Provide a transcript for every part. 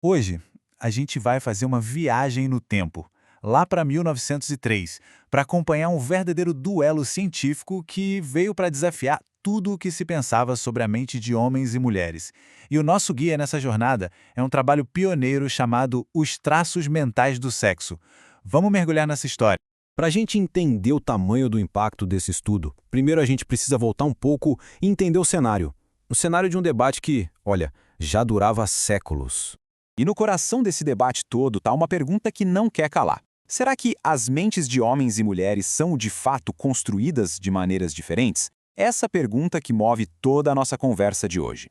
Hoje, a gente vai fazer uma viagem no tempo, lá para 1903, para acompanhar um verdadeiro duelo científico que veio para desafiar tudo o que se pensava sobre a mente de homens e mulheres. E o nosso guia nessa jornada é um trabalho pioneiro chamado Os Traços Mentais do Sexo. Vamos mergulhar nessa história. Para a gente entender o tamanho do impacto desse estudo, primeiro a gente precisa voltar um pouco e entender o cenário. O cenário de um debate que, olha, já durava séculos. E no coração desse debate todo está uma pergunta que não quer calar. Será que as mentes de homens e mulheres são de fato construídas de maneiras diferentes? Essa pergunta que move toda a nossa conversa de hoje.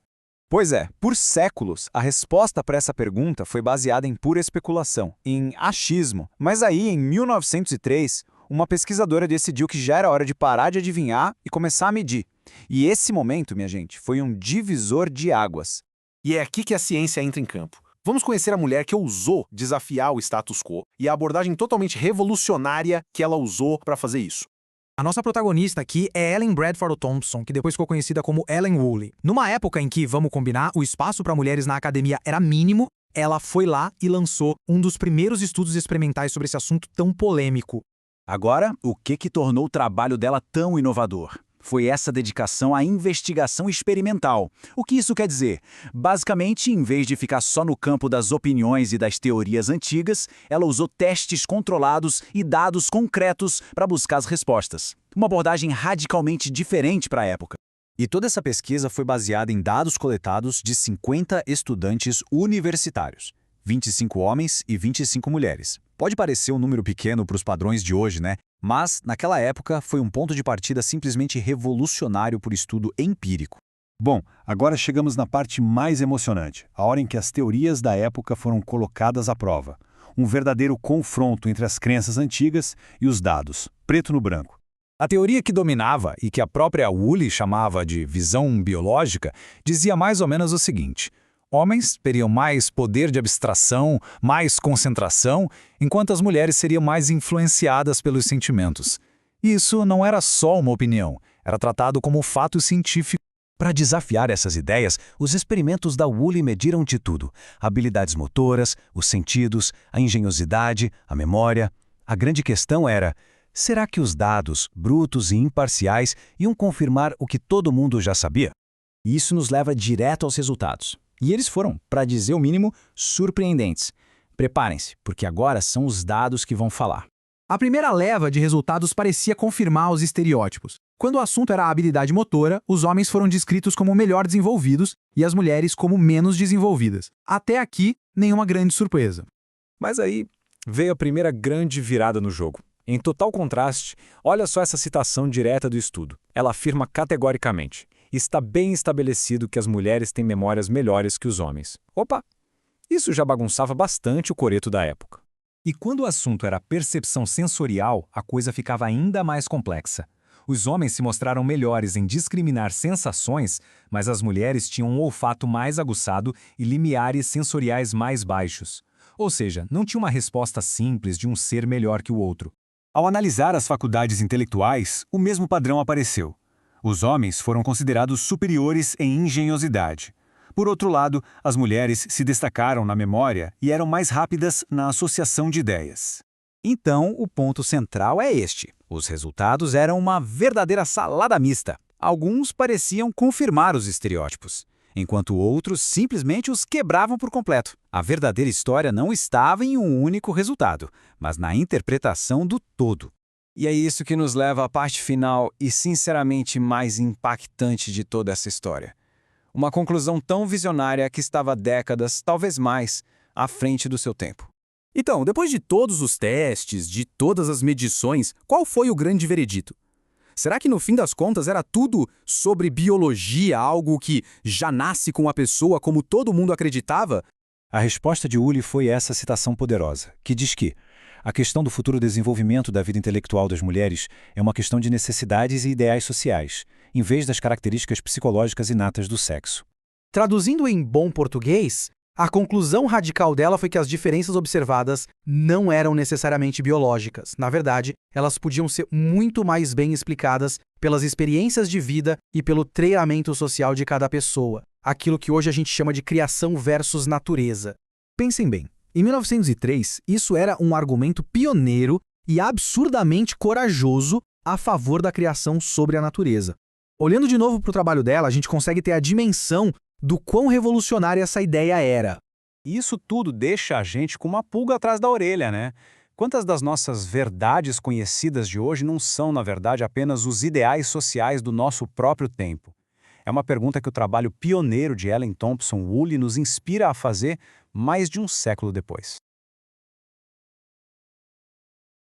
Pois é, por séculos, a resposta para essa pergunta foi baseada em pura especulação, em achismo. Mas aí, em 1903, uma pesquisadora decidiu que já era hora de parar de adivinhar e começar a medir. E esse momento, minha gente, foi um divisor de águas. E é aqui que a ciência entra em campo. Vamos conhecer a mulher que ousou desafiar o status quo e a abordagem totalmente revolucionária que ela usou para fazer isso. A nossa protagonista aqui é Ellen Bradford Thompson, que depois ficou conhecida como Ellen Woolley. Numa época em que, vamos combinar, o espaço para mulheres na academia era mínimo, ela foi lá e lançou um dos primeiros estudos experimentais sobre esse assunto tão polêmico. Agora, o que tornou o trabalho dela tão inovador? Foi essa dedicação à investigação experimental. O que isso quer dizer? Basicamente, em vez de ficar só no campo das opiniões e das teorias antigas, ela usou testes controlados e dados concretos para buscar as respostas. Uma abordagem radicalmente diferente para a época. E toda essa pesquisa foi baseada em dados coletados de 50 estudantes universitários. 25 homens e 25 mulheres. Pode parecer um número pequeno para os padrões de hoje, né? Mas, naquela época, foi um ponto de partida simplesmente revolucionário por estudo empírico. Bom, agora chegamos na parte mais emocionante, a hora em que as teorias da época foram colocadas à prova. Um verdadeiro confronto entre as crenças antigas e os dados, preto no branco. A teoria que dominava e que a própria Woolley chamava de visão biológica dizia mais ou menos o seguinte: homens teriam mais poder de abstração, mais concentração, enquanto as mulheres seriam mais influenciadas pelos sentimentos. Isso não era só uma opinião, era tratado como fato científico. Para desafiar essas ideias, os experimentos da Woolley mediram de tudo: habilidades motoras, os sentidos, a engenhosidade, a memória. A grande questão era: será que os dados, brutos e imparciais, iam confirmar o que todo mundo já sabia? E isso nos leva direto aos resultados. E eles foram, para dizer o mínimo, surpreendentes. Preparem-se, porque agora são os dados que vão falar. A primeira leva de resultados parecia confirmar os estereótipos. Quando o assunto era a habilidade motora, os homens foram descritos como melhor desenvolvidos e as mulheres como menos desenvolvidas. Até aqui, nenhuma grande surpresa. Mas aí veio a primeira grande virada no jogo. Em total contraste, olha só essa citação direta do estudo. Ela afirma categoricamente: está bem estabelecido que as mulheres têm memórias melhores que os homens. Opa! Isso já bagunçava bastante o coreto da época. E quando o assunto era percepção sensorial, a coisa ficava ainda mais complexa. Os homens se mostraram melhores em discriminar sensações, mas as mulheres tinham um olfato mais aguçado e limiares sensoriais mais baixos. Ou seja, não tinha uma resposta simples de um ser melhor que o outro. Ao analisar as faculdades intelectuais, o mesmo padrão apareceu. Os homens foram considerados superiores em engenhosidade. Por outro lado, as mulheres se destacaram na memória e eram mais rápidas na associação de ideias. Então, o ponto central é este. Os resultados eram uma verdadeira salada mista. Alguns pareciam confirmar os estereótipos, enquanto outros simplesmente os quebravam por completo. A verdadeira história não estava em um único resultado, mas na interpretação do todo. E é isso que nos leva à parte final e, sinceramente, mais impactante de toda essa história. Uma conclusão tão visionária que estava décadas, talvez mais, à frente do seu tempo. Então, depois de todos os testes, de todas as medições, qual foi o grande veredito? Será que no fim das contas era tudo sobre biologia, algo que já nasce com a pessoa como todo mundo acreditava? A resposta de Woolley foi essa citação poderosa, que diz que a questão do futuro desenvolvimento da vida intelectual das mulheres é uma questão de necessidades e ideais sociais, em vez das características psicológicas inatas do sexo. Traduzindo em bom português, a conclusão radical dela foi que as diferenças observadas não eram necessariamente biológicas. Na verdade, elas podiam ser muito mais bem explicadas pelas experiências de vida e pelo treinamento social de cada pessoa. Aquilo que hoje a gente chama de criação versus natureza. Pensem bem, em 1903, isso era um argumento pioneiro e absurdamente corajoso a favor da criação sobre a natureza. Olhando de novo para o trabalho dela, a gente consegue ter a dimensão do quão revolucionária essa ideia era. Isso tudo deixa a gente com uma pulga atrás da orelha, né? Quantas das nossas verdades conhecidas de hoje não são, na verdade, apenas os ideais sociais do nosso próprio tempo? É uma pergunta que o trabalho pioneiro de Ellen Thompson Woolley nos inspira a fazer mais de um século depois.